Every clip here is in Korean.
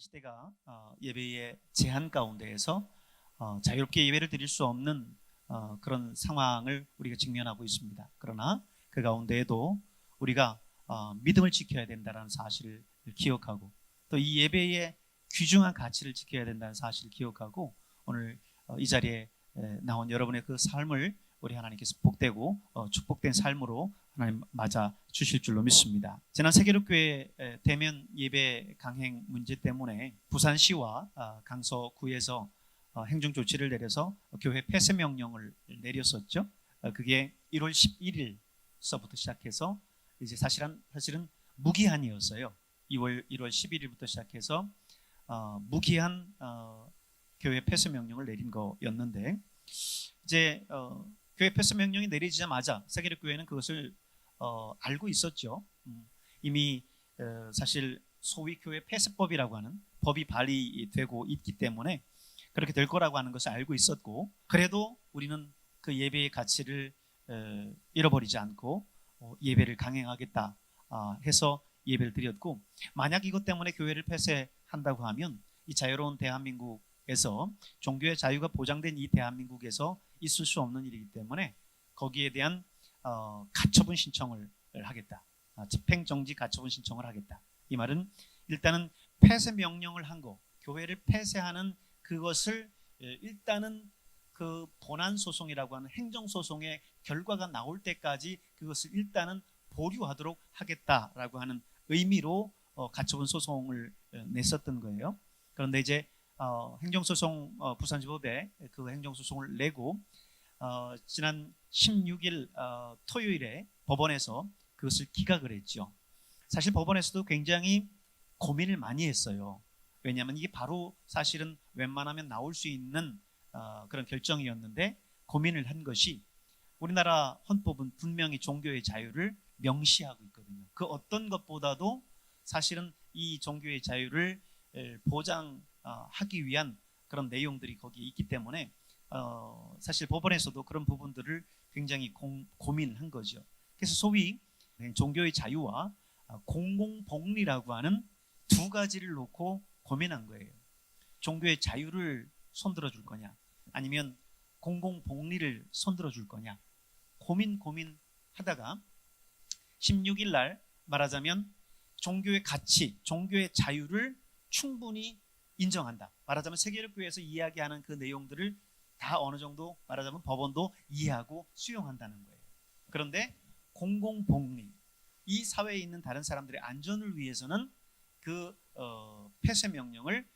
시대가 예배의 제한 가운데에서 자유롭게 예배를 드릴 수 없는 그런 상황을 우리가 직면하고 있습니다. 그러나 그 가운데에도 우리가 믿음을 지켜야 된다는 사실을 기억하고 또 이 예배의 귀중한 가치를 지켜야 된다는 사실을 기억하고 오늘 이 자리에 나온 여러분의 그 삶을 우리 하나님께서 복되고 축복된 삶으로 하나님 맞아 주실 줄로 믿습니다. 지난 세계로교회 대면 예배 강행 문제 때문에 부산시와 강서구에서 행정 조치를 내려서 교회 폐쇄 명령을 내렸었죠. 그게 1월 11일서부터 시작해서 이제 사실은 무기한이었어요. 1월 11일부터 시작해서 무기한 교회 폐쇄 명령을 내린 거였는데 이제 교회 폐쇄 명령이 내리자마자 세계력교회는 그것을 알고 있었죠. 이미 사실 소위 교회 폐쇄법이라고 하는 법이 발의되고 있기 때문에 그렇게 될 거라고 하는 것을 알고 있었고 그래도 우리는 그 예배의 가치를 잃어버리지 않고 예배를 강행하겠다 해서 예배를 드렸고 만약 이것 때문에 교회를 폐쇄한다고 하면 이 자유로운 대한민국에서 종교의 자유가 보장된 이 대한민국에서 있을 수 없는 일이기 때문에 거기에 대한 가처분 신청을 하겠다. 집행정지 가처분 신청을 하겠다. 이 말은 일단은 폐쇄 명령을 한 거, 교회를 폐쇄하는 그것을 일단은 그 본안소송이라고 하는 행정소송의 결과가 나올 때까지 그것을 일단은 보류하도록 하겠다라고 하는 의미로 가처분 소송을 냈었던 거예요. 그런데 이제 행정소송 부산지법에 그 행정소송을 내고 지난 16일 토요일에 법원에서 그것을 기각을 했죠. 사실 법원에서도 굉장히 고민을 많이 했어요. 왜냐하면 이게 바로 사실은 웬만하면 나올 수 있는 그런 결정이었는데 고민을 한 것이 우리나라 헌법은 분명히 종교의 자유를 명시하고 있거든요. 그 어떤 것보다도 사실은 이 종교의 자유를 보장하기 위한 그런 내용들이 거기에 있기 때문에 사실 법원에서도 그런 부분들을 굉장히 고민한 거죠. 그래서 소위 종교의 자유와 공공복리라고 하는 두 가지를 놓고 고민한 거예요. 종교의 자유를 손들어 줄 거냐 아니면 공공복리를 손들어 줄 거냐 고민하다가 16일 날 말하자면 종교의 가치, 종교의 자유를 충분히 인정한다. 말하자면 세계력교회에서 이야기하는 그 내용들을 다 어느 정도 말하자면 법원도 이해하고 수용한다는 거예요. 그런데 공공복리, 이 사회에 있는 다른 사람들의 안전을 위해서는 그 폐쇄 명령을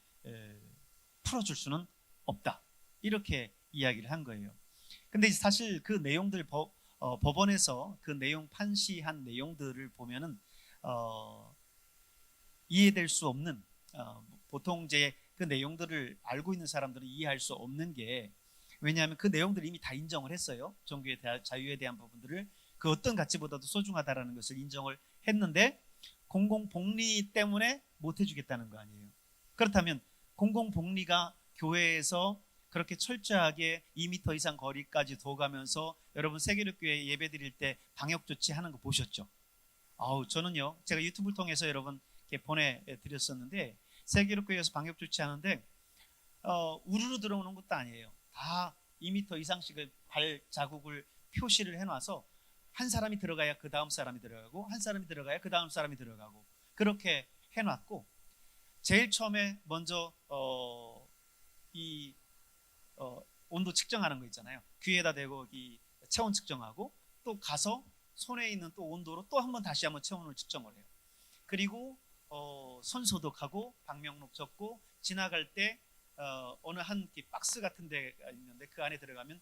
풀어줄 수는 없다. 이렇게 이야기를 한 거예요. 근데 사실 그 내용들 법원에서 그 내용 판시한 내용들을 보면은 이해될 수 없는 보통 이제 그 내용들을 알고 있는 사람들은 이해할 수 없는 게 왜냐하면 그 내용들을 이미 다 인정을 했어요. 종교의 자유에 대한 부분들을 그 어떤 가치보다도 소중하다라는 것을 인정을 했는데 공공복리 때문에 못 해주겠다는 거 아니에요. 그렇다면 공공복리가 교회에서 그렇게 철저하게 2m 이상 거리까지 둬가면서 여러분 세계력교회 예배 드릴 때 방역 조치하는 거 보셨죠? 저는요 제가 유튜브를 통해서 여러분께 보내드렸었는데 세계력교회에서 방역 조치하는데 우르르 들어오는 것도 아니에요. 다 2m 이상씩의 발자국을 표시를 해놔서 한 사람이 들어가야 그 다음 사람이 들어가고 한 사람이 들어가야 그 다음 사람이 들어가고 그렇게 해놨고 제일 처음에 먼저 온도 측정하는 거 있잖아요. 귀에다 대고 이 체온 측정하고 또 가서 손에 있는 또 온도로 또 한 번 다시 한번 체온을 측정을 해요. 그리고 손 소독하고 방명록 적고 지나갈 때 어느 한 박스 같은 데가 있는데 그 안에 들어가면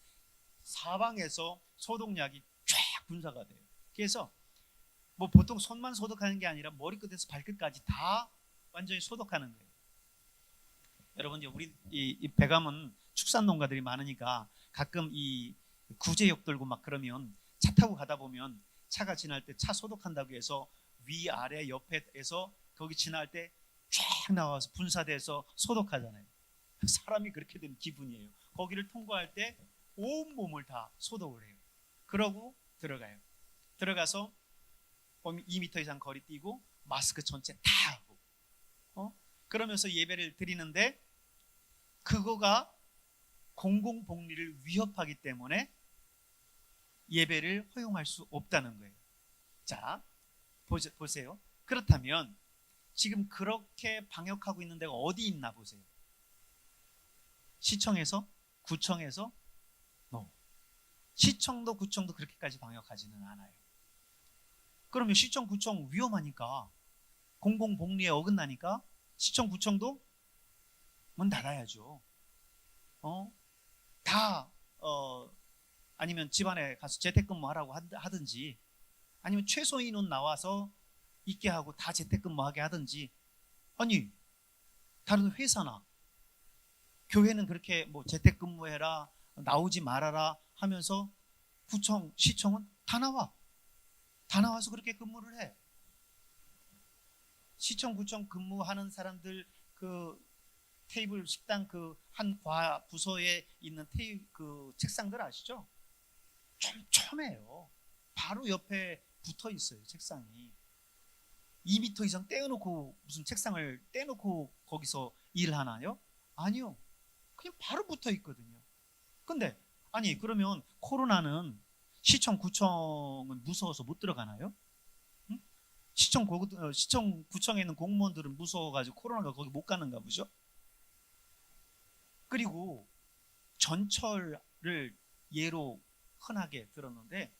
사방에서 소독약이 쫙 분사가 돼요. 그래서 뭐 보통 손만 소독하는 게 아니라 머리끝에서 발끝까지 다 완전히 소독하는 거예요. 여러분 우리 이 백암은 축산 농가들이 많으니까 가끔 이 구제역 들고 막 그러면 차 타고 가다 보면 차가 지날 때 차 소독한다고 해서 위 아래 옆에서 거기 지날 때 쫙 나와서 분사돼서 소독하잖아요. 사람이 그렇게 된 기분이에요. 거기를 통과할 때 온 몸을 다 소독을 해요. 그러고 들어가요. 들어가서 2m 이상 거리 뛰고 마스크 전체 다 하고 그러면서 예배를 드리는데 그거가 공공복리를 위협하기 때문에 예배를 허용할 수 없다는 거예요. 자, 보세요. 그렇다면 지금 그렇게 방역하고 있는 데가 어디 있나 보세요. 시청에서? 구청에서? No. 시청도 구청도 그렇게까지 방역하지는 않아요. 그러면 시청, 구청 위험하니까, 공공복리에 어긋나니까 시청, 구청도 문 닫아야죠. 다 아니면 집안에 가서 재택근무하라고 하든지, 아니면 최소 인원 나와서 있게 하고 다 재택근무하게 하든지, 아니 다른 회사나 교회는 그렇게 뭐 재택근무해라, 나오지 말아라 하면서 구청, 시청은 다 나와서 그렇게 근무를 해. 시청, 구청 근무하는 사람들 그 테이블, 식당 그 한 과 부서에 있는 그 책상들 아시죠? 촘촘해요. 바로 옆에 붙어 있어요, 책상이. 2m 이상 떼어놓고 무슨 책상을 떼어놓고 거기서 일하나요? 아니요. 그냥 바로 붙어 있거든요. 근데 아니 그러면 코로나는 시청, 구청은 무서워서 못 들어가나요? 응? 시청, 구청에 있는 공무원들은 무서워가지고 코로나가 거기 못 가는가 보죠? 그리고 전철을 예로 흔하게 들었는데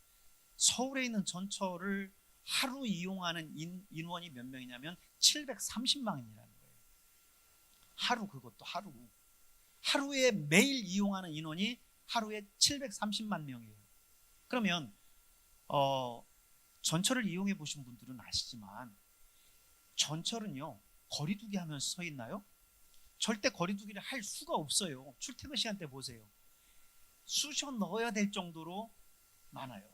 서울에 있는 전철을 하루 이용하는 인원이 몇 명이냐면 730만이라는 거예요. 하루, 그것도 하루. 하루에 매일 이용하는 인원이 하루에 730만 명이에요. 그러면 전철을 이용해 보신 분들은 아시지만 전철은요 거리두기 하면서 서 있나요? 절대 거리두기를 할 수가 없어요. 출퇴근 시간대 보세요. 쑤셔 넣어야 될 정도로 많아요.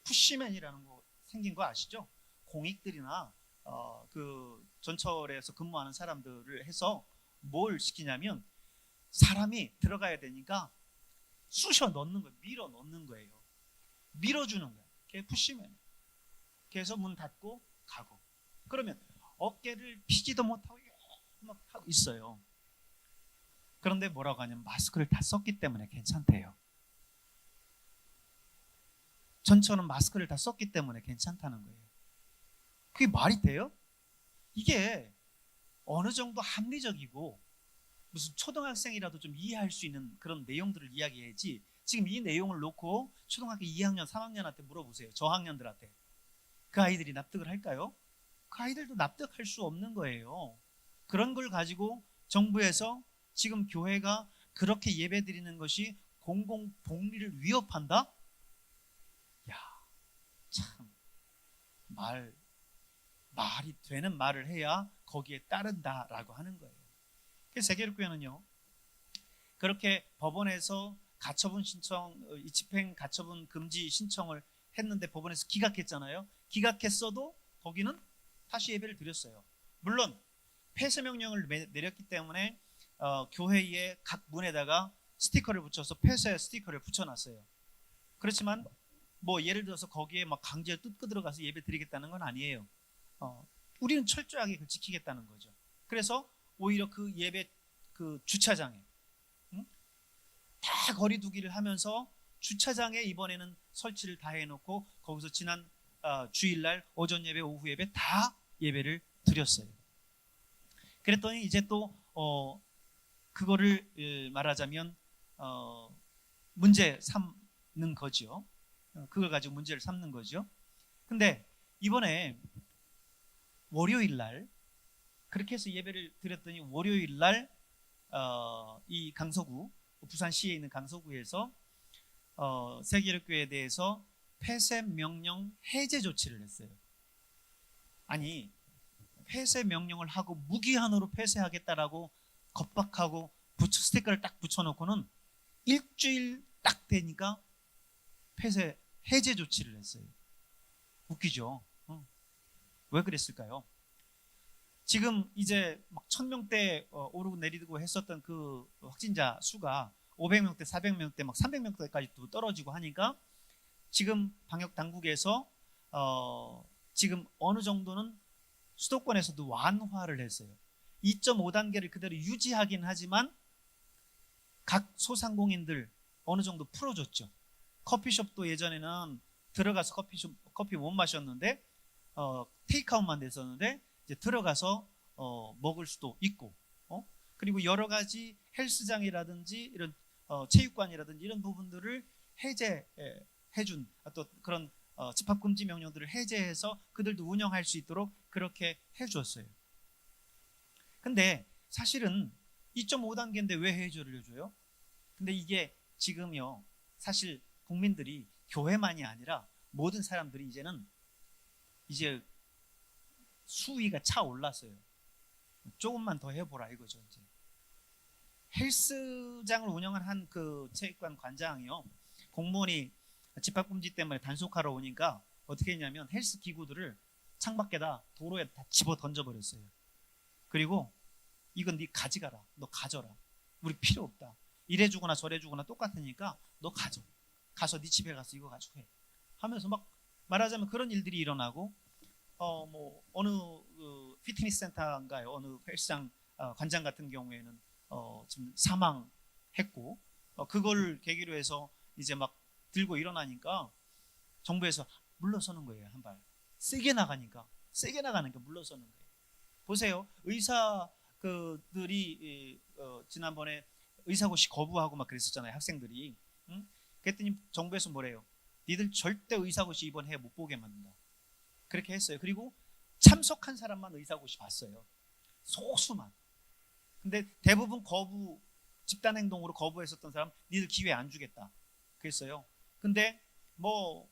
푸시맨이라는 거 생긴 거 아시죠? 공익들이나 그 전철에서 근무하는 사람들을 해서 뭘 시키냐면 사람이 들어가야 되니까 쑤셔 넣는 거예요. 밀어 넣는 거예요. 밀어주는 거예요. 그게 푸시맨. 그래서 문 닫고 가고. 그러면 어깨를 피지도 못하고 막 하고 있어요. 그런데 뭐라고 하냐면 마스크를 다 썼기 때문에 괜찮대요. 전처는 마스크를 다 썼기 때문에 괜찮다는 거예요. 그게 말이 돼요? 이게 어느 정도 합리적이고 무슨 초등학생이라도 좀 이해할 수 있는 그런 내용들을 이야기해야지 지금 이 내용을 놓고 초등학교 2학년, 3학년한테 물어보세요. 저학년들한테. 그 아이들이 납득을 할까요? 그 아이들도 납득할 수 없는 거예요. 그런 걸 가지고 정부에서 지금 교회가 그렇게 예배 드리는 것이 공공복리를 위협한다? 야, 참 말이 되는 말을 해야 거기에 따른다라고 하는 거예요. 그래서 세계력교회는요 그렇게 법원에서 가처분 신청, 이 집행 가처분 금지 신청을 했는데 법원에서 기각했잖아요. 기각했어도 거기는 다시 예배를 드렸어요. 물론 폐쇄 명령을 내렸기 때문에 교회의 각 문에다가 스티커를 붙여서 폐쇄 스티커를 붙여놨어요. 그렇지만 뭐 예를 들어서 거기에 막 강제로 뜯고 들어가서 예배 드리겠다는 건 아니에요. 우리는 철저하게 그걸 지키겠다는 거죠. 그래서 오히려 그 예배 그 주차장에 다 거리두기를 하면서 주차장에 이번에는 설치를 다 해놓고 거기서 지난 주일날 오전 예배, 오후 예배 다 예배를 드렸어요. 그랬더니 이제 또 그거를 말하자면 문제 삼는 거죠. 그걸 가지고 문제를 삼는 거죠. 근데 이번에 월요일날 그렇게 해서 예배를 드렸더니 월요일날 이 강서구 부산시에 있는 강서구에서 세계력교회에 대해서 폐쇄 명령 해제 조치를 했어요. 아니 폐쇄 명령을 하고 무기한으로 폐쇄하겠다라고 겁박하고 스티커를 딱 붙여놓고는 일주일 딱 되니까 폐쇄 해제 조치를 했어요. 웃기죠? 왜 그랬을까요? 지금 이제 막 1000명대 오르고 내리고 했었던 그 확진자 수가 500명대, 400명대, 막 300명대까지 또 떨어지고 하니까 지금 방역 당국에서 지금 어느 정도는 수도권에서도 완화를 했어요. 2.5단계를 그대로 유지하긴 하지만 각 소상공인들 어느 정도 풀어줬죠. 커피숍도 예전에는 들어가서 커피 못 마셨는데 테이크아웃만 됐었는데 이제 들어가서 먹을 수도 있고, 그리고 여러 가지 헬스장이라든지 이런 체육관이라든지 이런 부분들을 해제해준 또 그런 집합금지 명령들을 해제해서 그들도 운영할 수 있도록 그렇게 해주었어요. 근데 사실은 2.5단계인데 왜 해제를 해줘요? 근데 이게 지금요, 사실 국민들이 교회만이 아니라 모든 사람들이 이제 수위가 차올랐어요. 조금만 더 해보라 이거죠. 이제 헬스장을 운영한 그 체육관 관장이요, 공무원이 집합금지 때문에 단속하러 오니까 어떻게 했냐면 헬스 기구들을 창밖에다 도로에 다 집어 던져버렸어요. 그리고 이건 네 가져가라, 너 가져라, 우리 필요 없다, 이래주거나 저래주거나 똑같으니까 너 가서 네 집에 가서 이거 가지고 해 하면서 막 말하자면 그런 일들이 일어나고, 뭐 어느 피트니스 센터인가요, 어느 헬스장 관장 같은 경우에는 지금 사망했고, 그걸 계기로 해서 이제 막 들고 일어나니까 정부에서 물러서는 거예요. 한 발 세게 나가니까 물러서는 거예요. 보세요, 의사 그들이 지난번에 의사고시 거부하고 막 그랬었잖아요, 학생들이. 응? 그랬더니 정부에서 뭐래요? 니들 절대 의사고시 이번 해 못 보게 만든다, 그렇게 했어요. 그리고 참석한 사람만 의사고시 봤어요, 소수만. 근데 대부분 집단행동으로 거부했었던 사람 니들 기회 안 주겠다 그랬어요. 근데 뭐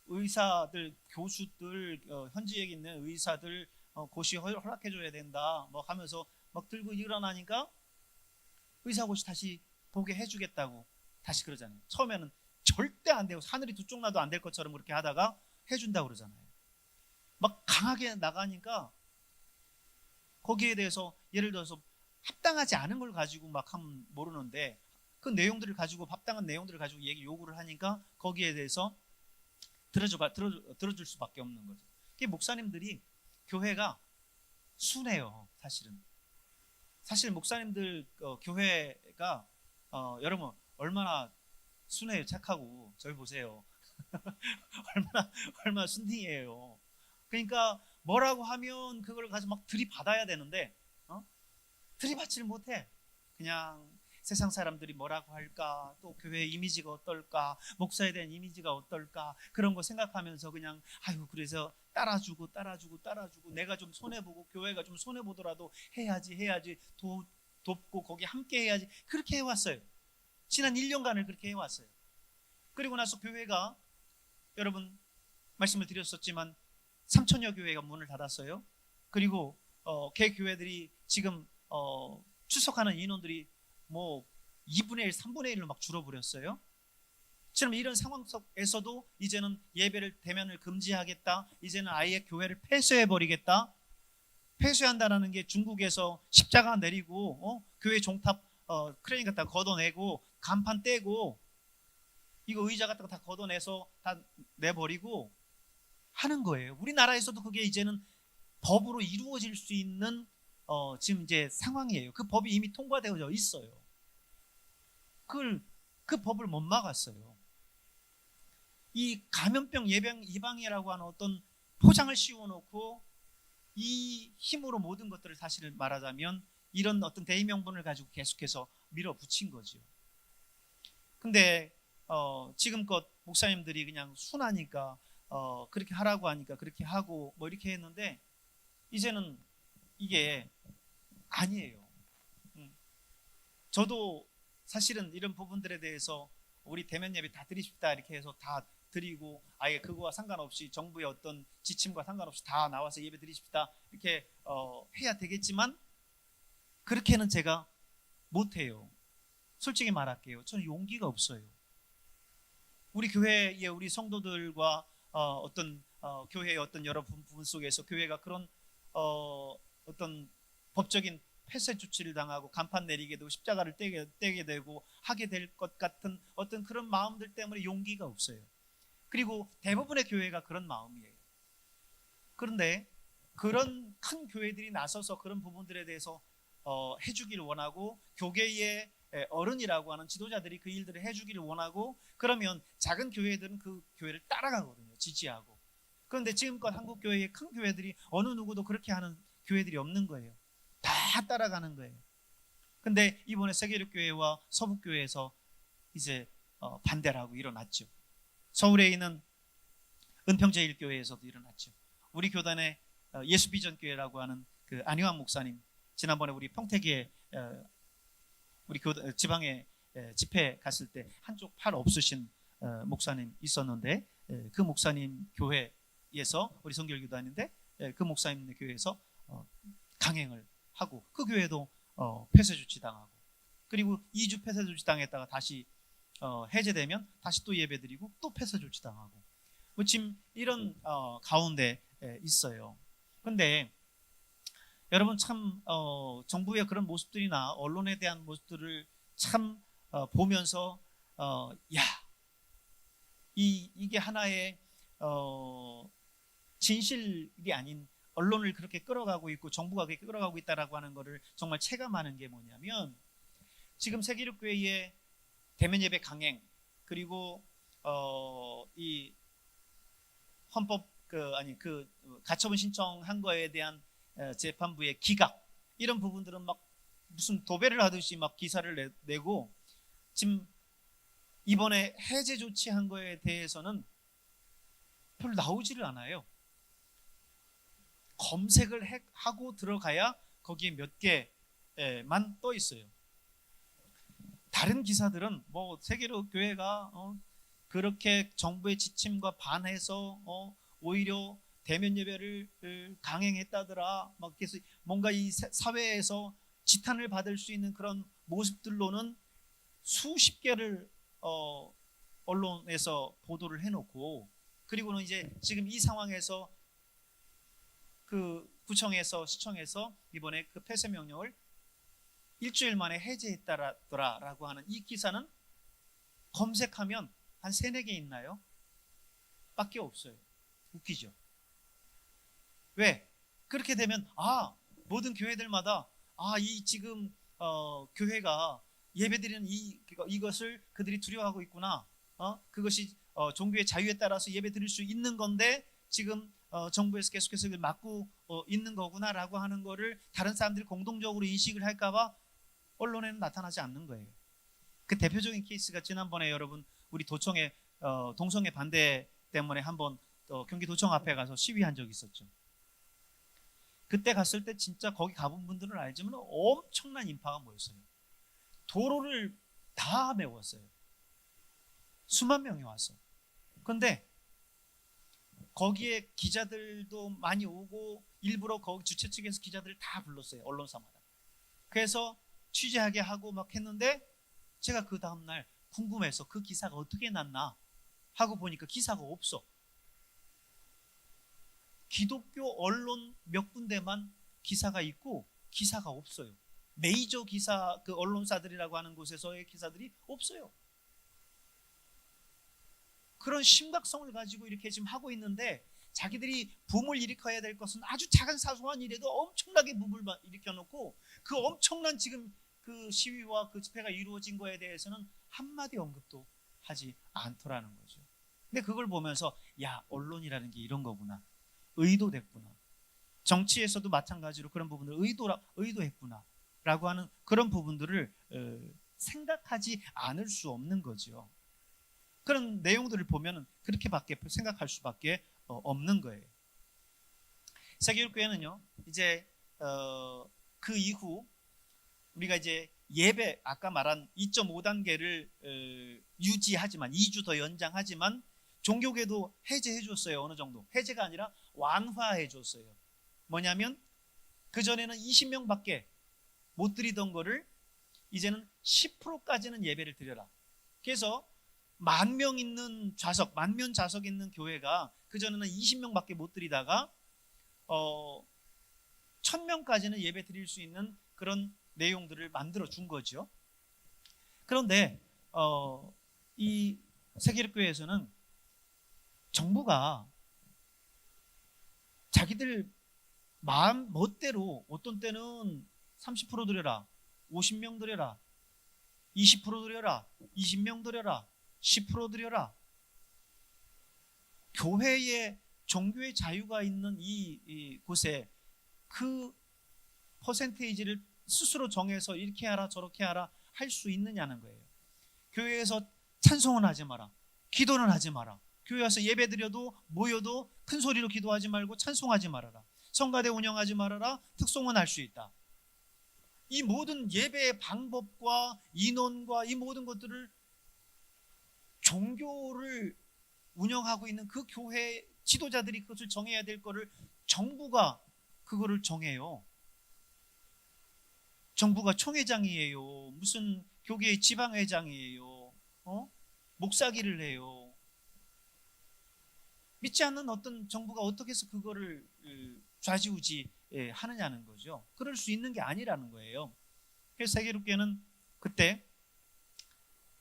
의사들, 교수들, 현지에 있는 의사들 고시 허락해줘야 된다 뭐 하면서 막 들고 일어나니까 의사고시 다시 보게 해주겠다고 다시 그러잖아요. 처음에는 절대 안 되고 하늘이 두 쪽 나도 안 될 것처럼 그렇게 하다가 해준다고 그러잖아요. 막 강하게 나가니까 거기에 대해서 예를 들어서 합당하지 않은 걸 가지고 막 하면 모르는데 그 내용들을 가지고, 합당한 내용들을 가지고 요구를 하니까 거기에 대해서 들어줄 수밖에 없는 거죠. 그게 목사님들이, 교회가 순해요. 사실 목사님들 교회가 여러분 얼마나 순해요. 착하고 저희 보세요. 얼마나 순딩이에요. 그러니까 뭐라고 하면 그걸 가지고 막 들이받아야 되는데 들이받지를 못해. 그냥 세상 사람들이 뭐라고 할까, 또 교회 이미지가 어떨까, 목사에 대한 이미지가 어떨까, 그런 거 생각하면서 그냥 그래서 따라주고 내가 좀 손해보고 교회가 좀 손해보더라도 해야지 돕고 거기 함께 해야지, 그렇게 해왔어요. 지난 1년간을 그렇게 해왔어요. 그리고 나서 교회가, 여러분 말씀을 드렸었지만 3천여 교회가 문을 닫았어요. 그리고 개 교회들이 지금 출석하는 인원들이 뭐 2분의 1, 3분의 1로 막 줄어버렸어요. 지금 이런 상황 속에서도 이제는 예배를, 대면을 금지하겠다, 이제는 아예 교회를 폐쇄해버리겠다. 폐쇄한다는 게 중국에서 십자가 내리고 교회 종탑 크레인 갖다 걷어내고 간판 떼고 이거 의자 갖다가 다 걷어내서 다 내버리고 하는 거예요. 우리나라에서도 그게 이제는 법으로 이루어질 수 있는 지금 이제 상황이에요. 그 법이 이미 통과되어 있어요. 그 법을 못 막았어요. 이 감염병 예방이라고 하는 어떤 포장을 씌워놓고 이 힘으로 모든 것들을 사실 말하자면 이런 어떤 대의명분을 가지고 계속해서 밀어붙인 거죠. 근데 지금껏 목사님들이 그냥 순하니까 그렇게 하라고 하니까 그렇게 하고 뭐 이렇게 했는데 이제는 이게 아니에요. 저도 사실은 이런 부분들에 대해서 우리 대면 예배 다 드리십시다 이렇게 해서 다 드리고, 아예 그거와 상관없이 정부의 어떤 지침과 상관없이 다 나와서 예배 드리십시다 이렇게 해야 되겠지만 그렇게는 제가 못해요. 솔직히 말할게요. 저는 용기가 없어요. 우리 교회의 우리 성도들과 어떤 교회의 어떤 여러 부분 속에서 교회가 그런 어떤 법적인 폐쇄 조치를 당하고 간판 내리게 되고 십자가를 떼게 되고 하게 될 것 같은 어떤 그런 마음들 때문에 용기가 없어요. 그리고 대부분의 교회가 그런 마음이에요. 그런데 그런 큰 교회들이 나서서 그런 부분들에 대해서 해주기를 원하고 교계의 어른이라고 하는 지도자들이 그 일들을 해주기를 원하고 그러면 작은 교회들은 그 교회를 따라가거든요. 지지하고. 그런데 지금껏 한국 교회의 큰 교회들이 어느 누구도 그렇게 하는 교회들이 없는 거예요. 다 따라가는 거예요. 근데 이번에 세계력교회와 서북교회에서 이제 반대를 하고 일어났죠. 서울에 있는 은평제일교회에서도 일어났죠. 우리 교단의 예수비전교회라고 하는 그 안희환 목사님, 지난번에 우리 평택에 우리 지방에 집회 갔을 때 한쪽 팔 없으신 목사님 있었는데 그 목사님 교회에서 우리 성결교단인데 그 목사님 교회에서 강행을 하고 그 교회도 폐쇄 조치 당하고 그리고 2주 폐쇄 조치 당했다가 다시 해제되면 다시 또 예배드리고 또 폐쇄 조치 당하고 뭐 지금 이런 가운데 있어요. 근데 여러분 참 정부의 그런 모습들이나 언론에 대한 모습들을 참 보면서 야, 이게 하나의 진실이 아닌 언론을 그렇게 끌어가고 있고 정부가 그렇게 끌어가고 있다라고 하는 것을 정말 체감하는 게 뭐냐면 지금 세계력교회의 대면 예배 강행 그리고 이 헌법 그 가처분 신청한 거에 대한 재판부의 기각 이런 부분들은 막 무슨 도배를 하듯이 막 기사를 내고 지금 이번에 해제 조치한 거에 대해서는 별로 나오지를 않아요. 검색을 하고 들어가야 거기에 몇 개만 떠 있어요. 다른 기사들은 뭐 세계로 교회가 그렇게 정부의 지침과 반해서 오히려 대면 예배를 강행했다더라. 막 그래서 뭔가 이 사회에서 지탄을 받을 수 있는 그런 모습들로는 수십 개를 언론에서 보도를 해놓고 그리고는 이제 지금 이 상황에서 그 구청에서 시청에서 이번에 그 폐쇄 명령을 일주일 만에 해제했다라고 하는 이 기사는 검색하면 한 3-4개 있나요? 밖에 없어요. 웃기죠? 왜? 그렇게 되면 모든 교회들마다 이 지금 교회가 예배드리는 이것을 그들이 두려워하고 있구나. 그것이 종교의 자유에 따라서 예배드릴 수 있는 건데 지금 정부에서 계속해서 그걸 막고 있는 거구나라고 하는 거를 다른 사람들이 공동적으로 인식을 할까봐 언론에는 나타나지 않는 거예요. 그 대표적인 케이스가 지난번에 여러분 우리 도청의 동성애 반대 때문에 한번 경기도청 앞에 가서 시위한 적이 있었죠. 그때 갔을 때 진짜 거기 가본 분들은 알지만 엄청난 인파가 모였어요. 도로를 다 메웠어요. 수만 명이 왔어. 그런데 거기에 기자들도 많이 오고 일부러 거기 주최 측에서 기자들을 다 불렀어요. 언론사마다. 그래서 취재하게 하고 막 했는데 제가 그 다음날 궁금해서 그 기사가 어떻게 났나 하고 보니까 기사가 없어. 기독교 언론 몇 군데만 기사가 있고 기사가 없어요. 메이저 기사 그 언론사들이라고 하는 곳에서의 기사들이 없어요. 그런 심각성을 가지고 이렇게 지금 하고 있는데 자기들이 붐을 일으켜야 될 것은 아주 작은 사소한 일에도 엄청나게 붐을 일으켜놓고 그 엄청난 지금 그 시위와 그 집회가 이루어진 거에 대해서는 한마디 언급도 하지 않더라는 거죠. 근데 그걸 보면서 야, 언론이라는 게 이런 거구나. 의도됐구나. 정치에서도 마찬가지로 그런 부분을 의도했구나 라고 하는 그런 부분들을 생각하지 않을 수 없는 거죠. 그런 내용들을 보면 그렇게밖에 생각할 수밖에 없는 거예요. 세계교회는요 이제 그 이후 우리가 이제 예배 아까 말한 2.5단계를 유지하지만 2주 더 연장하지만 종교계도 해제해 줬어요. 어느 정도 해제가 아니라 완화해 줬어요. 뭐냐면 그전에는 20명밖에 못 드리던 거를 이제는 10%까지는 예배를 드려라. 그래서 10,000명 있는 좌석, 10,000명 좌석 있는 교회가 그전에는 20명밖에 못 드리다가 1,000명까지는 예배 드릴 수 있는 그런 내용들을 만들어 준 거죠. 그런데 이 세계력교회에서는 정부가 자기들 마음 멋대로 어떤 때는 30% 드려라, 50명 드려라, 20% 드려라, 20명 드려라, 10% 드려라. 교회에 종교의 자유가 있는 이 곳에 그 퍼센테이지를 스스로 정해서 이렇게 하라 저렇게 하라 할 수 있느냐는 거예요. 교회에서 찬송은 하지 마라, 기도는 하지 마라, 교회 와서 예배 드려도 모여도 큰 소리로 기도하지 말고 찬송하지 말아라, 성가대 운영하지 말아라, 특송은 할 수 있다. 이 모든 예배의 방법과 인원과 이 모든 것들을 종교를 운영하고 있는 그 교회 지도자들이 그것을 정해야 될 거를 정부가 그거를 정해요. 정부가 총회장이에요. 무슨 교계의 지방회장이에요. 목사기를 해요. 믿지 않는 어떤 정부가 어떻게 해서 그거를 좌지우지 하느냐는 거죠. 그럴 수 있는 게 아니라는 거예요. 그래서 세계롭게는 그때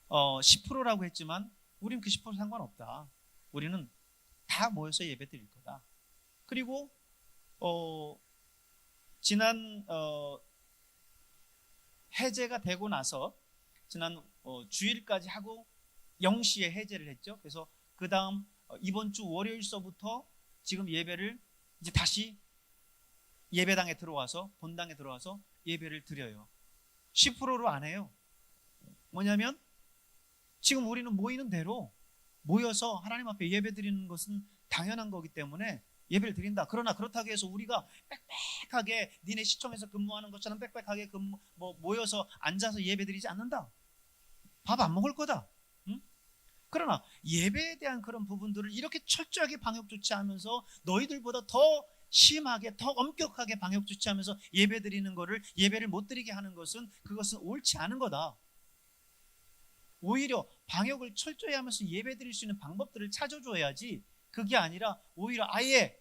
10%라고 했지만 우리는 그 10% 상관없다. 우리는 다 모여서 예배 드릴 거다. 그리고 지난 해제가 되고 나서 지난 주일까지 하고 0시에 해제를 했죠. 그래서 그 다음 이번 주 월요일서부터 지금 예배를 이제 다시 예배당에 들어와서 본당에 들어와서 예배를 드려요. 10%로 안 해요. 뭐냐면 지금 우리는 모이는 대로 모여서 하나님 앞에 예배 드리는 것은 당연한 거기 때문에 예배를 드린다. 그러나 그렇다고 해서 우리가 빽빽하게 니네 시청에서 근무하는 것처럼 빽빽하게 모여서 앉아서 예배 드리지 않는다. 밥 안 먹을 거다. 응? 그러나 예배에 대한 그런 부분들을 이렇게 철저하게 방역 조치하면서 너희들보다 더 심하게 더 엄격하게 방역 조치하면서 예배 드리는 거를 예배를 못 드리게 하는 것은 그것은 옳지 않은 거다. 오히려 방역을 철저히 하면서 예배 드릴 수 있는 방법들을 찾아줘야지, 그게 아니라 오히려 아예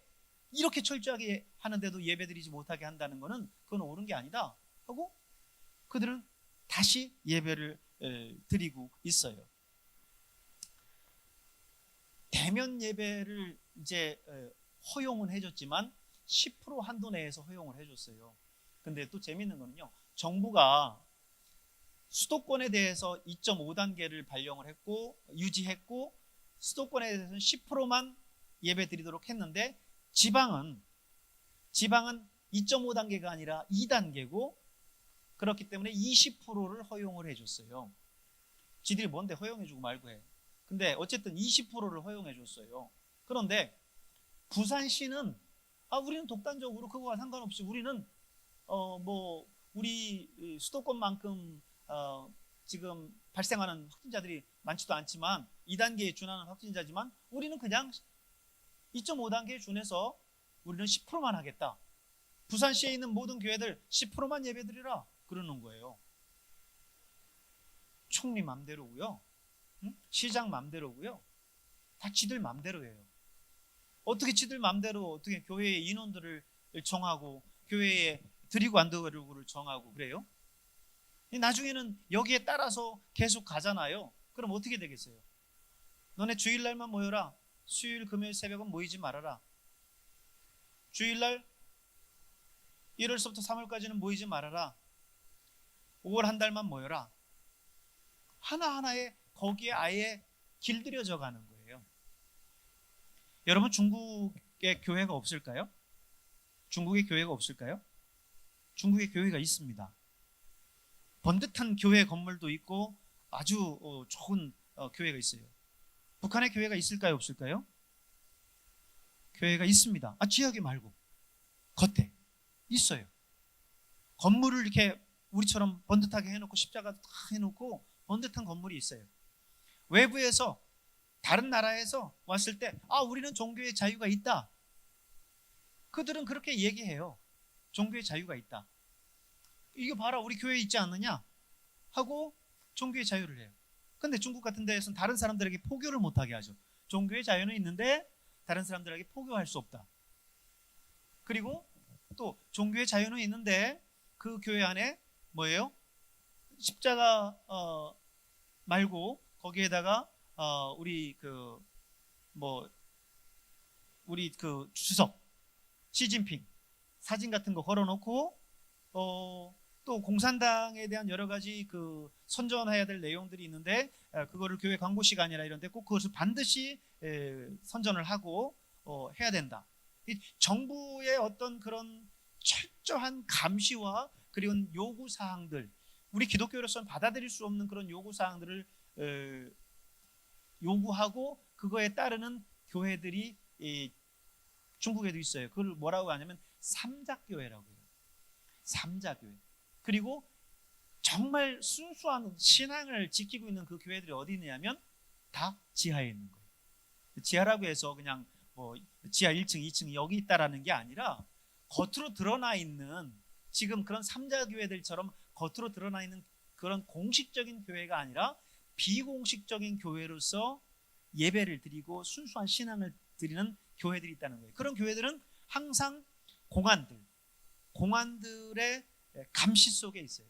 이렇게 철저하게 하는데도 예배 드리지 못하게 한다는 것은 그건 옳은 게 아니다 하고 그들은 다시 예배를 드리고 있어요. 대면 예배를 이제 허용은 해줬지만 10% 한도 내에서 허용을 해줬어요. 근데 또 재밌는 거는요, 정부가 수도권에 대해서 2.5단계를 발령을 했고 유지했고 수도권에 대해서는 10%만 예배 드리도록 했는데 지방은 2.5단계가 아니라 2단계고 그렇기 때문에 20%를 허용을 해줬어요. 지들이 뭔데 허용해주고 말고 해. 근데 어쨌든 20%를 허용해줬어요. 그런데 부산시는 우리는 독단적으로 그거와 상관없이 우리는 우리 수도권만큼 지금 발생하는 확진자들이 많지도 않지만 2단계에 준하는 확진자지만 우리는 그냥 2.5단계에 준해서 우리는 10%만 하겠다. 부산시에 있는 모든 교회들 10%만 예배드리라 그러는 거예요. 총리 맘대로고요. 시장 맘대로고요. 다 지들 맘대로예요. 어떻게 지들 맘대로 어떻게 교회의 인원들을 정하고 교회에 드리고 안 드리고를 정하고 그래요? 나중에는 여기에 따라서 계속 가잖아요. 그럼 어떻게 되겠어요? 너네 주일날만 모여라. 수요일 금요일 새벽은 모이지 말아라. 주일날 1월서부터 3월까지는 모이지 말아라. 5월 한 달만 모여라. 하나하나에 거기에 아예 길들여져 가는 거예요. 여러분, 중국에 교회가 없을까요? 중국에 교회가 없을까요? 중국에 교회가 있습니다. 번듯한 교회 건물도 있고 아주 좋은 교회가 있어요. 북한에 교회가 있을까요? 없을까요? 교회가 있습니다. 지하게 말고 겉에 있어요. 건물을 이렇게 우리처럼 번듯하게 해놓고 십자가 다 해놓고 번듯한 건물이 있어요. 외부에서 다른 나라에서 왔을 때 우리는 종교의 자유가 있다. 그들은 그렇게 얘기해요. 종교의 자유가 있다. 이거 봐라, 우리 교회에 있지 않느냐 하고 종교의 자유를 해요. 근데 중국 같은 데에서는 다른 사람들에게 포교를 못하게 하죠. 종교의 자유는 있는데 다른 사람들에게 포교할 수 없다. 그리고 또 종교의 자유는 있는데 그 교회 안에 뭐예요? 십자가 말고 거기에다가 우리 주석 시진핑 사진 같은 거 걸어놓고 또 공산당에 대한 여러 가지 그 선전해야 될 내용들이 있는데 그거를 교회 광고 시간이나 이런 데 꼭 그것을 반드시 선전을 하고 해야 된다. 이 정부의 어떤 그런 철저한 감시와 그리고 요구 사항들, 우리 기독교로서는 받아들일 수 없는 그런 요구 사항들을 요구하고 그거에 따르는 교회들이 중국에도 있어요. 그걸 뭐라고 하냐면 삼자교회라고 해요. 삼자교회. 그리고 정말 순수한 신앙을 지키고 있는 그 교회들이 어디 있냐면 다 지하에 있는 거예요. 지하라고 해서 그냥 뭐 지하 1층, 2층 여기 있다라는 게 아니라 겉으로 드러나 있는 지금 그런 삼자교회들처럼 겉으로 드러나 있는 그런 공식적인 교회가 아니라 비공식적인 교회로서 예배를 드리고 순수한 신앙을 드리는 교회들이 있다는 거예요. 그런 교회들은 항상 공안들의 감시 속에 있어요.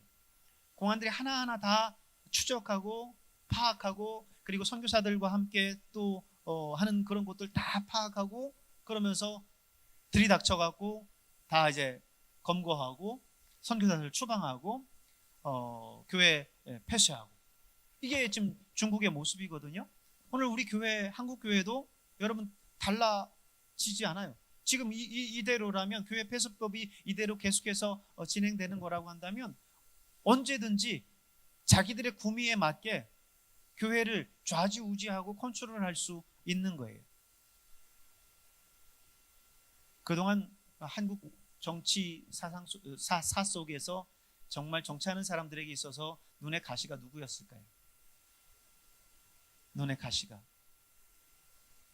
공안들이 하나하나 다 추적하고 파악하고 그리고 선교사들과 함께 또 하는 그런 것들 다 파악하고 그러면서 들이닥쳐갖고 다 이제 검거하고 선교사들 추방하고 교회 폐쇄하고 이게 지금 중국의 모습이거든요. 오늘 우리 교회 한국 교회도 여러분 달라지지 않아요. 지금 이대로라면 교회 폐쇄법이 이대로 계속해서 진행되는 거라고 한다면 언제든지 자기들의 구미에 맞게 교회를 좌지우지하고 컨트롤할 수 있는 거예요. 그동안 한국 정치 사 속에서 정말 정치하는 사람들에게 있어서 눈의 가시가 누구였을까요? 눈의 가시가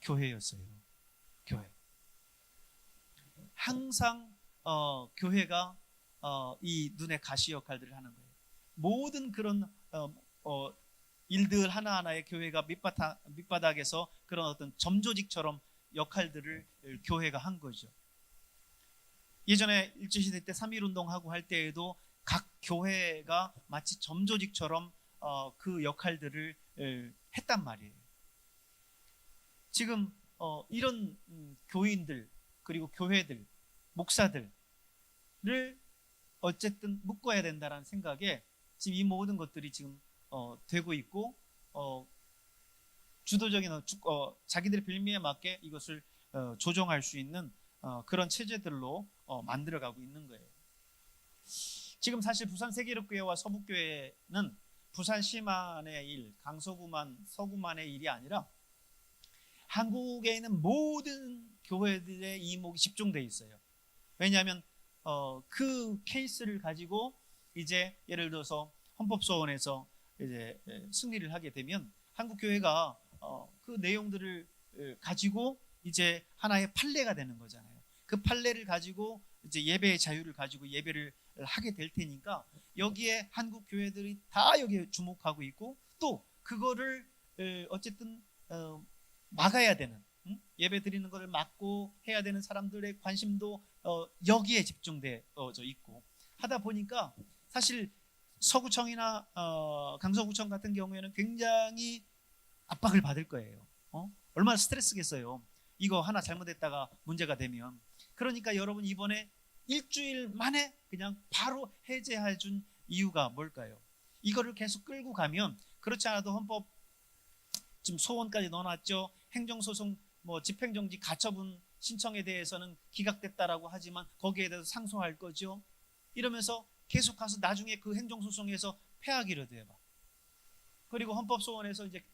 교회였어요. 교회. 항상 교회가 이 눈의 가시 역할들을 하는 거예요. 모든 그런 일들 하나하나의 교회가 밑바닥에서 그런 어떤 점조직처럼 역할들을 교회가 한 거죠. 예전에 일제시대 때 3.1운동하고 할 때에도 각 교회가 마치 점조직처럼 그 역할들을 했단 말이에요. 지금 이런 교인들 그리고 교회들, 목사들을 어쨌든 묶어야 된다는 생각에 지금 이 모든 것들이 지금 되고 있고 주도적인 자기들의 빌미에 맞게 이것을 조정할 수 있는 그런 체제들로 만들어가고 있는 거예요. 지금 사실 부산 세계력교회와 서북교회는 부산시만의 일, 강서구만, 서구만의 일이 아니라 한국에 있는 모든 교회들의 이목이 집중되어 있어요. 왜냐하면 그 케이스를 가지고 이제 예를 들어서 헌법소원에서 이제 승리를 하게 되면 한국 교회가 그 내용들을 가지고 이제 하나의 판례가 되는 거잖아요. 그 판례를 가지고 이제 예배의 자유를 가지고 예배를 하게 될 테니까 여기에 한국 교회들이 다 여기에 주목하고 있고 또 그거를 어쨌든 막아야 되는 예배 드리는 것을 막고 해야 되는 사람들의 관심도 여기에 집중되어져 있고 하다 보니까 사실 서구청이나 강서구청 같은 경우에는 굉장히 압박을 받을 거예요. 얼마나 스트레스겠어요. 이거 하나 잘못했다가 문제가 되면. 그러니까 여러분 이번에 일주일 만에 그냥 바로 해제해 준 이유가 뭘까요? 이거를 계속 끌고 가면 그렇지 않아도 헌법 지금 소원까지 넣어놨죠. 행정소송 뭐 집행정지 가처분 신청에 대해서는 기각됐다라고 하지만 거기에 대해서 상소할 거죠. 이러면서 계속 가서 나중에 그 행정소송에서 패하기라도 해봐. 그리고 헌법소원에서 이제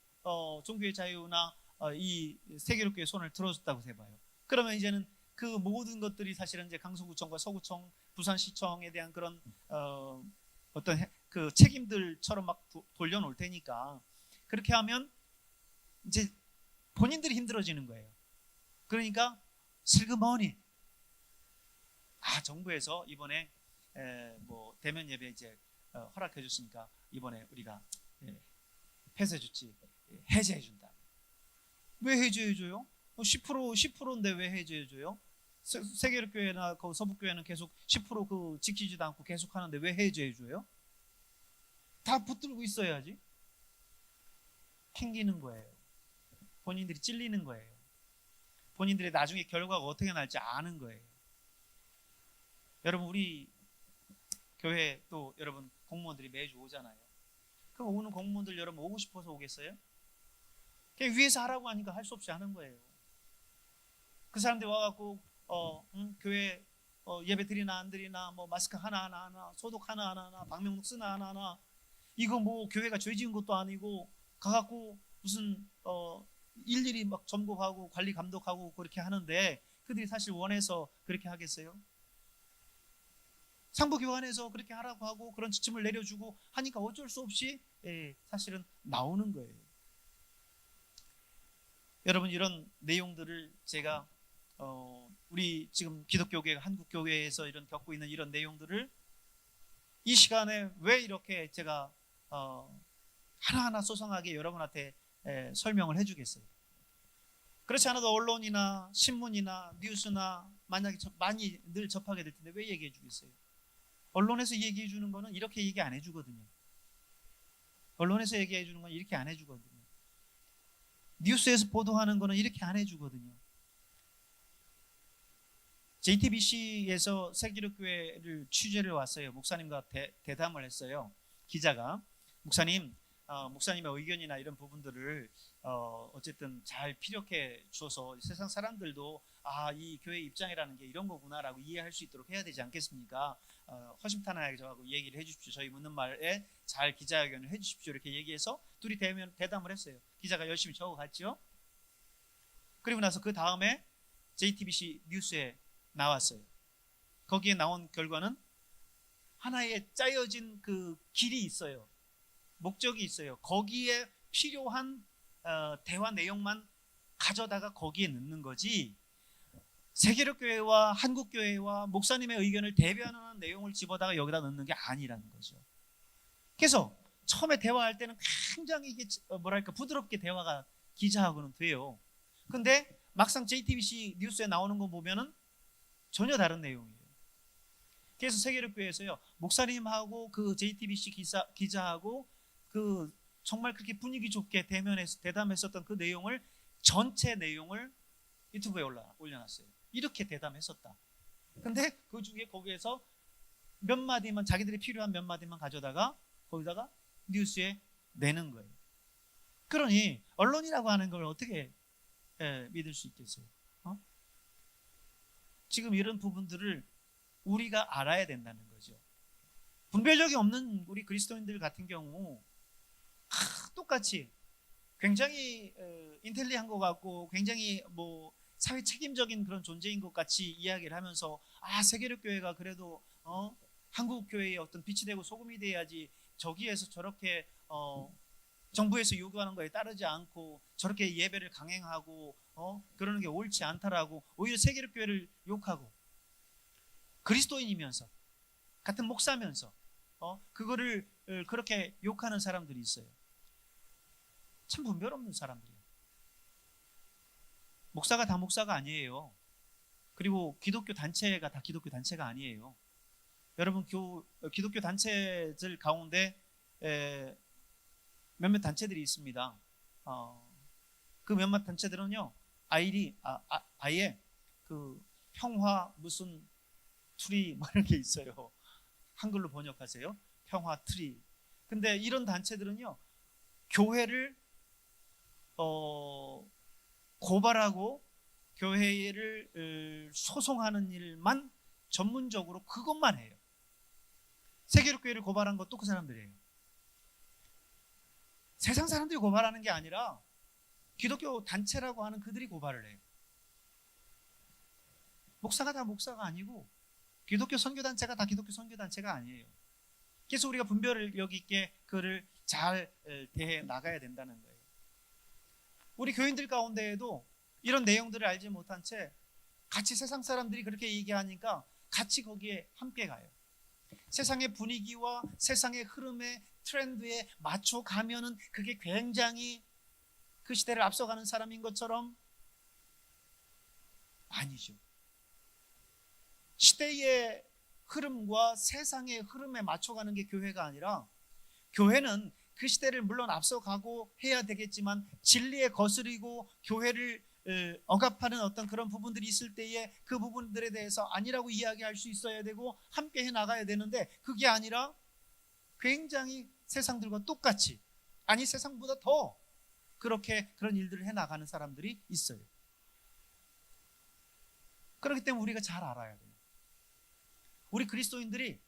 종교의 자유나 이 세계롭게 손을 들어줬다고 해봐요. 그러면 이제는 그 모든 것들이 사실은 이제 강서구청과 서구청, 부산시청에 대한 그런 어떤 그 책임들처럼 막 돌려놓을 테니까 그렇게 하면 이제 본인들이 힘들어지는 거예요. 그러니까 슬그머니 정부에서 이번에 뭐 대면 예배 이제 허락해 줬으니까 이번에 우리가 폐쇄 조치 해제해 준다. 왜 해제해 줘요? 10%인데 왜 해제해 줘요? 세계교회나 그 서북교회는 계속 10% 지키지도 않고 계속 하는데 왜 해제해 줘요? 다 붙들고 있어야지. 캥기는 거예요. 본인들이 찔리는 거예요. 본인들의 나중에 결과가 어떻게 날지 아는 거예요. 여러분 우리 교회 또 여러분 공무원들이 매주 오잖아요. 그럼 오는 공무원들 여러분 오고 싶어서 오겠어요? 그냥 위에서 하라고 하니까 할 수 없이 하는 거예요. 그 사람들이 와갖고 교회 예배 드리나 안 드리나, 뭐 마스크 하나 소독 하나 방명록 쓰나 하나 이거 뭐 교회가 죄 지은 것도 아니고 가갖고 무슨 일일이 막 점검하고 관리 감독하고 그렇게 하는데 그들이 사실 원해서 그렇게 하겠어요? 상부교환에서 그렇게 하라고 하고 그런 지침을 내려주고 하니까 어쩔 수 없이 사실은 나오는 거예요. 여러분, 이런 내용들을 제가 우리 지금 기독교계 한국교회에서 이런 겪고 있는 이런 내용들을 이 시간에 왜 이렇게 제가 하나하나 소상하게 여러분한테 설명을 해주겠어요? 그렇지 않아도 언론이나 신문이나 뉴스나 만약에 많이 늘 접하게 될 텐데 왜 얘기해 주겠어요? 언론에서 얘기해 주는 거는 이렇게 얘기 안 해주거든요. 언론에서 얘기해 주는 건 이렇게 안 해주거든요. 뉴스에서 보도하는 거는 이렇게 안 해주거든요. JTBC에서 세기록교회를 취재를 왔어요. 목사님과 대담을 했어요. 기자가 목사님, 목사님의 의견이나 이런 부분들을 어쨌든 잘 피력해 줘서 세상 사람들도 이 교회 입장이라는 게 이런 거구나라고 이해할 수 있도록 해야 되지 않겠습니까? 허심탄회하게 저하고 얘기를 해주십시오. 저희 묻는 말에 잘 기자회견을 해주십시오. 이렇게 얘기해서 둘이 대담을 했어요. 기자가 열심히 적어갔죠. 그리고 나서 그 다음에 JTBC 뉴스에 나왔어요. 거기에 나온 결과는 하나의 짜여진 그 길이 있어요. 목적이 있어요. 거기에 필요한 대화 내용만 가져다가 거기에 넣는 거지, 세계력교회와 한국교회와 목사님의 의견을 대변하는 내용을 집어다가 여기다 넣는 게 아니라는 거죠. 그래서 처음에 대화할 때는 굉장히 이게 부드럽게 대화가 기자하고는 돼요. 근데 막상 JTBC 뉴스에 나오는 거 보면은 전혀 다른 내용이에요. 그래서 세계력교회에서요, 목사님하고 그 JTBC 기자하고 그 정말 그렇게 분위기 좋게 대담했었던 그 내용을, 전체 내용을 유튜브에 올려놨어요. 이렇게 대담했었다. 근데 그 중에 거기에서 몇 마디만, 자기들이 필요한 몇 마디만 가져다가 거기다가 뉴스에 내는 거예요. 그러니 언론이라고 하는 걸 어떻게 믿을 수 있겠어요? 지금 이런 부분들을 우리가 알아야 된다는 거죠. 분별력이 없는 우리 그리스도인들 같은 경우 똑같이 굉장히 인텔리한 것 같고 굉장히 뭐 사회 책임적인 그런 존재인 것 같이 이야기를 하면서 세계력교회가 그래도 한국교회의 어떤 빛이 되고 소금이 돼야지, 저기에서 저렇게 정부에서 요구하는 거에 따르지 않고 저렇게 예배를 강행하고 그러는 게 옳지 않다라고 오히려 세계력교회를 욕하고, 그리스도인이면서 같은 목사면서 그거를 그렇게 욕하는 사람들이 있어요. 참 분별 없는 사람들이에요. 목사가 다 목사가 아니에요. 그리고 기독교 단체가 다 기독교 단체가 아니에요. 여러분, 기독교 단체들 가운데 몇몇 단체들이 있습니다. 그 몇몇 단체들은요, 아예 그 평화 무슨 트리 뭐 이런 게 있어요. 한글로 번역하세요. 평화 트리. 근데 이런 단체들은요, 교회를 고발하고 교회를 소송하는 일만 전문적으로 그것만 해요. 세계력교회를 고발한 것도 그 사람들이에요. 세상 사람들이 고발하는 게 아니라 기독교 단체라고 하는 그들이 고발을 해요. 목사가 다 목사가 아니고 기독교 선교단체가 다 기독교 선교단체가 아니에요. 그래서 우리가 분별력 있게 그를 잘 대해 나가야 된다는 거예요. 우리 교인들 가운데에도 이런 내용들을 알지 못한 채 같이 세상 사람들이 그렇게 얘기하니까 같이 거기에 함께 가요. 세상의 분위기와 세상의 흐름에, 트렌드에 맞춰가면은 그게 굉장히 그 시대를 앞서가는 사람인 것처럼 아니죠. 시대의 흐름과 세상의 흐름에 맞춰가는 게 교회가 아니라, 교회는 그 시대를 물론 앞서가고 해야 되겠지만 진리에 거스리고 교회를 억압하는 어떤 그런 부분들이 있을 때에 그 부분들에 대해서 아니라고 이야기할 수 있어야 되고 함께 해 나가야 되는데, 그게 아니라 굉장히 세상들과 똑같이, 아니 세상보다 더 그렇게 그런 일들을 해 나가는 사람들이 있어요. 그렇기 때문에 우리가 잘 알아야 돼요. 우리 그리스도인들이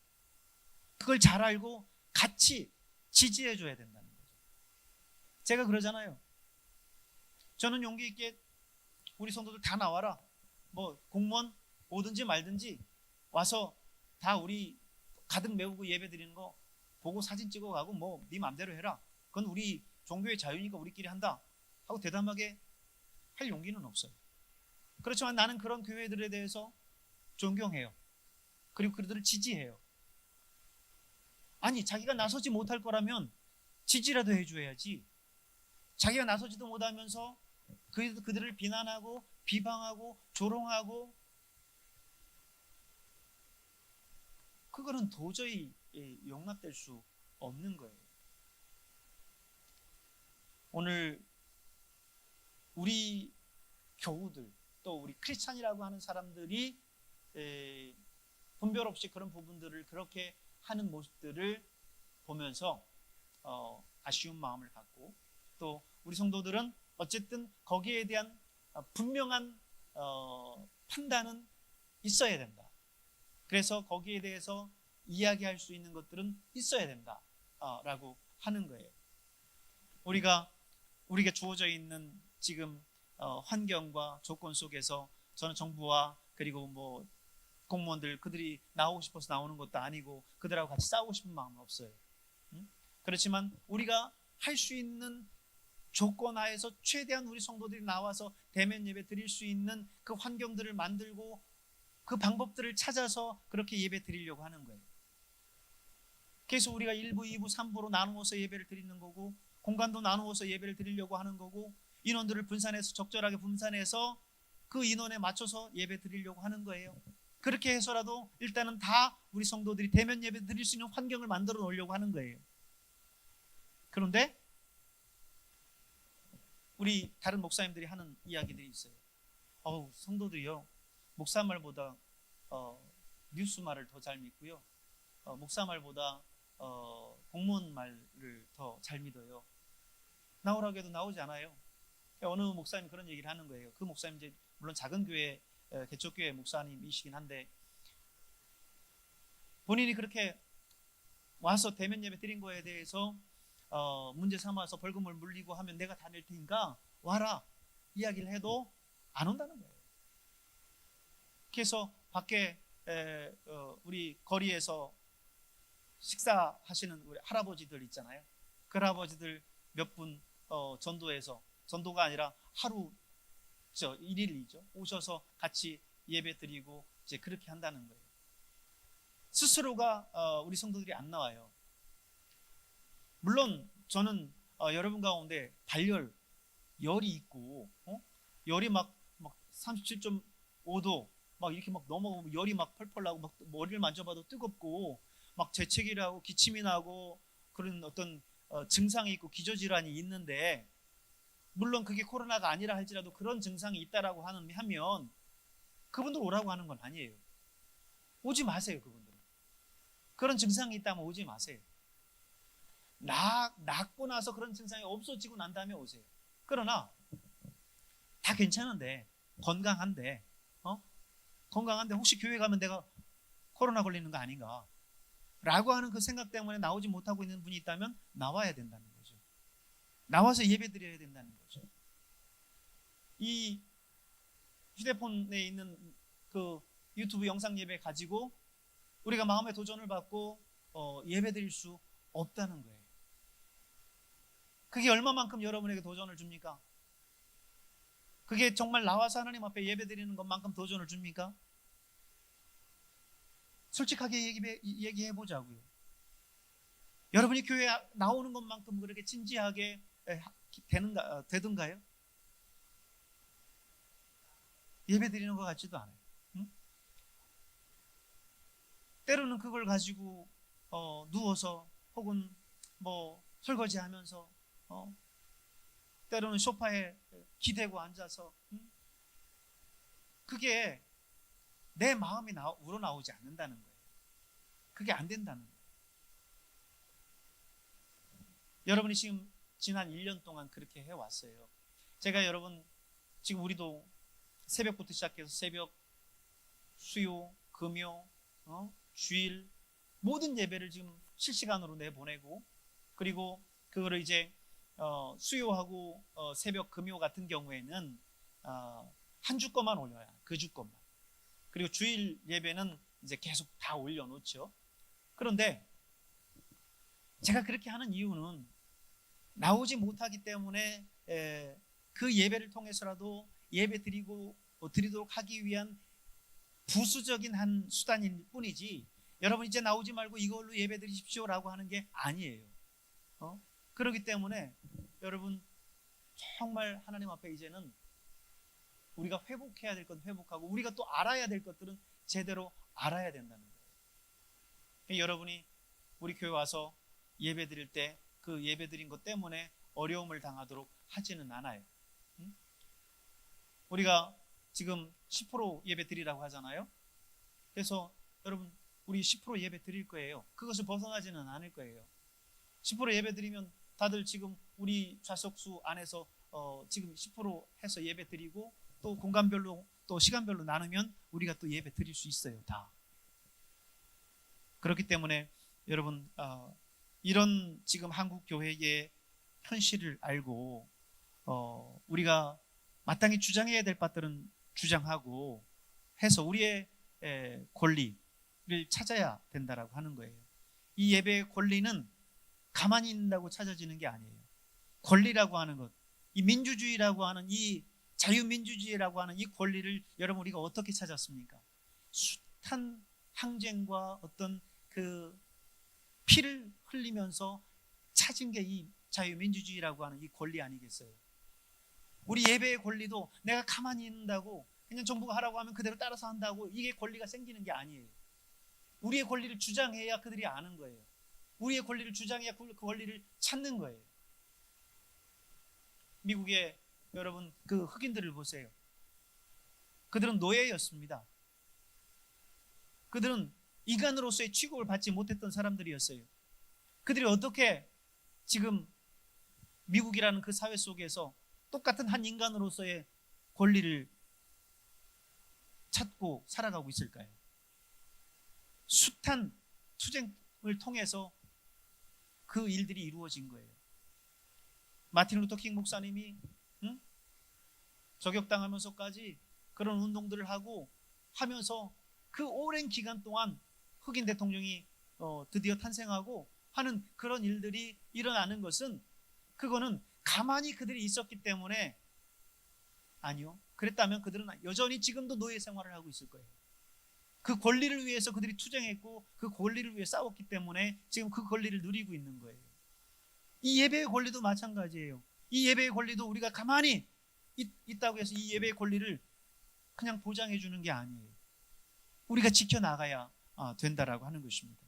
그걸 잘 알고 같이 지지해 줘야 된다는 거죠. 제가 그러잖아요. 저는 용기 있게 우리 성도들 다 나와라, 뭐 공무원 오든지 말든지 와서 다 우리 가득 메우고 예배 드리는 거 보고 사진 찍어 가고 뭐 네 맘대로 해라, 그건 우리 종교의 자유니까 우리끼리 한다 하고 대담하게 할 용기는 없어요. 그렇지만 나는 그런 교회들에 대해서 존경해요. 그리고 그들을 지지해요. 아니, 자기가 나서지 못할 거라면 지지라도 해줘야지. 자기가 나서지도 못하면서 그들을 비난하고 비방하고 조롱하고, 그거는 도저히 용납될 수 없는 거예요. 오늘 우리 교우들, 또 우리 크리스찬이라고 하는 사람들이 분별 없이 그런 부분들을 그렇게 하는 모습들을 보면서 아쉬운 마음을 갖고, 또 우리 성도들은 어쨌든 거기에 대한 분명한 판단은 있어야 된다. 그래서 거기에 대해서 이야기할 수 있는 것들은 있어야 된다 라고 하는 거예요. 우리가 주어져 있는 지금 환경과 조건 속에서 저는 정부와 그리고 뭐 공무원들, 그들이 나오고 싶어서 나오는 것도 아니고 그들하고 같이 싸우고 싶은 마음은 없어요. 그렇지만 우리가 할 수 있는 조건 하에서 최대한 우리 성도들이 나와서 대면 예배 드릴 수 있는 그 환경들을 만들고 그 방법들을 찾아서 그렇게 예배 드리려고 하는 거예요. 그래서 우리가 1부, 2부, 3부로 나누어서 예배를 드리는 거고, 공간도 나누어서 예배를 드리려고 하는 거고, 인원들을 분산해서 적절하게 분산해서 그 인원에 맞춰서 예배 드리려고 하는 거예요. 그렇게 해서라도 일단은 다 우리 성도들이 대면 예배 드릴 수 있는 환경을 만들어 놓으려고 하는 거예요. 그런데 우리 다른 목사님들이 하는 이야기들이 있어요. 성도들이요, 목사 말보다 뉴스 말을 더 잘 믿고요, 목사 말보다 공무원 말을 더 잘 믿어요. 나오라고 해도 나오지 않아요. 어느 목사님 그런 얘기를 하는 거예요. 그 목사님 이제 물론 작은 교회 개척교회 목사님이시긴 한데, 본인이 그렇게 와서 대면 예배 드린 거에 대해서 문제 삼아서 벌금을 물리고 하면 내가 다 낼 테니까 와라 이야기를 해도 안 온다는 거예요. 그래서 밖에 우리 거리에서 식사하시는 우리 할아버지들 있잖아요. 그 할아버지들 몇 분 전도해서, 전도가 아니라 하루 1일이죠. 오셔서 같이 예배 드리고 이제 그렇게 한다는 거예요. 스스로가 우리 성도들이 안 나와요. 물론 저는 여러분 가운데 열이 있고 열이 막 37.5도 막 이렇게 막 넘어가면 열이 막 펄펄 나고 막 머리를 만져봐도 뜨겁고 막 재채기를 하고 기침이 나고 그런 어떤 증상이 있고 기저질환이 있는데, 물론 그게 코로나가 아니라 할지라도 그런 증상이 있다라고 하면 그분들 오라고 하는 건 아니에요. 오지 마세요. 그분들은 그런 증상이 있다면 오지 마세요. 낫고 나서 그런 증상이 없어지고 난 다음에 오세요. 그러나 다 괜찮은데, 건강한데 혹시 교회 가면 내가 코로나 걸리는 거 아닌가 라고 하는 그 생각 때문에 나오지 못하고 있는 분이 있다면 나와야 된다는 거죠. 나와서 예배 드려야 된다는 거죠. 이 휴대폰에 있는 그 유튜브 영상 예배 가지고 우리가 마음의 도전을 받고 예배 드릴 수 없다는 거예요. 그게 얼마만큼 여러분에게 도전을 줍니까? 그게 정말 나와서 하나님 앞에 예배 드리는 것만큼 도전을 줍니까? 솔직하게 얘기해 보자고요. 여러분이 교회에 나오는 것만큼 그렇게 진지하게 되든가요? 예배 드리는 것 같지도 않아요. 응? 때로는 그걸 가지고 누워서 혹은 뭐 설거지하면서 때로는 소파에 기대고 앉아서 그게 내 마음이 우러나오지 않는다는 거예요. 그게 안 된다는 거예요. 여러분이 지금 지난 1년 동안 그렇게 해왔어요. 제가 여러분 지금 우리도 새벽부터 시작해서 새벽, 수요, 금요, 주일 모든 예배를 지금 실시간으로 내보내고, 그리고 그거를 이제 수요하고 새벽, 금요 같은 경우에는 한 주 것만 올려야 그 주 것만. 그리고 주일 예배는 이제 계속 다 올려놓죠. 그런데 제가 그렇게 하는 이유는 나오지 못하기 때문에 그 예배를 통해서라도 예배 드리도록 하기 위한 부수적인 한 수단일 뿐이지, 여러분 이제 나오지 말고 이걸로 예배 드리십시오라고 하는 게 아니에요. 그렇기 때문에 여러분 정말 하나님 앞에 이제는 우리가 회복해야 될 건 회복하고, 우리가 또 알아야 될 것들은 제대로 알아야 된다는 거예요. 여러분이 우리 교회 와서 예배 드릴 때 그 예배 드린 것 때문에 어려움을 당하도록 하지는 않아요. 우리가 지금 10% 예배 드리라고 하잖아요. 그래서 여러분 우리 10% 예배 드릴 거예요. 그것을 벗어나지는 않을 거예요. 10% 예배 드리면 다들 지금 우리 좌석수 안에서 지금 10% 해서 예배 드리고, 또 공간별로 또 시간별로 나누면 우리가 또 예배 드릴 수 있어요. 다. 그렇기 때문에 여러분 이런 지금 한국 교회의 현실을 알고 우리가 마땅히 주장해야 될 바들은 주장하고 해서 우리의 권리를 찾아야 된다라고 하는 거예요. 이 예배의 권리는 가만히 있는다고 찾아지는 게 아니에요. 권리라고 하는 것, 이 민주주의라고 하는, 이 자유민주주의라고 하는 이 권리를 여러분 우리가 어떻게 찾았습니까? 숱한 항쟁과 어떤 그 피를 흘리면서 찾은 게 이 자유민주주의라고 하는 이 권리 아니겠어요? 우리 예배의 권리도 내가 가만히 있는다고 그냥 정부가 하라고 하면 그대로 따라서 한다고 이게 권리가 생기는 게 아니에요. 우리의 권리를 주장해야 그들이 아는 거예요. 우리의 권리를 주장해야 그 권리를 찾는 거예요. 미국의 여러분 그 흑인들을 보세요. 그들은 노예였습니다. 그들은 인간으로서의 취급을 받지 못했던 사람들이었어요. 그들이 어떻게 지금 미국이라는 그 사회 속에서 똑같은 한 인간으로서의 권리를 찾고 살아가고 있을까요? 숱한 투쟁을 통해서 그 일들이 이루어진 거예요. 마틴 루터 킹 목사님이 저격당하면서까지 그런 운동들을 하고 하면서 그 오랜 기간 동안 흑인 대통령이 드디어 탄생하고 하는 그런 일들이 일어나는 것은, 그거는 가만히 그들이 있었기 때문에 아니요. 그랬다면 그들은 여전히 지금도 노예 생활을 하고 있을 거예요. 그 권리를 위해서 그들이 투쟁했고 그 권리를 위해 싸웠기 때문에 지금 그 권리를 누리고 있는 거예요. 이 예배의 권리도 마찬가지예요. 이 예배의 권리도 우리가 가만히 있다고 해서 이 예배의 권리를 그냥 보장해 주는 게 아니에요. 우리가 지켜나가야 된다라고 하는 것입니다.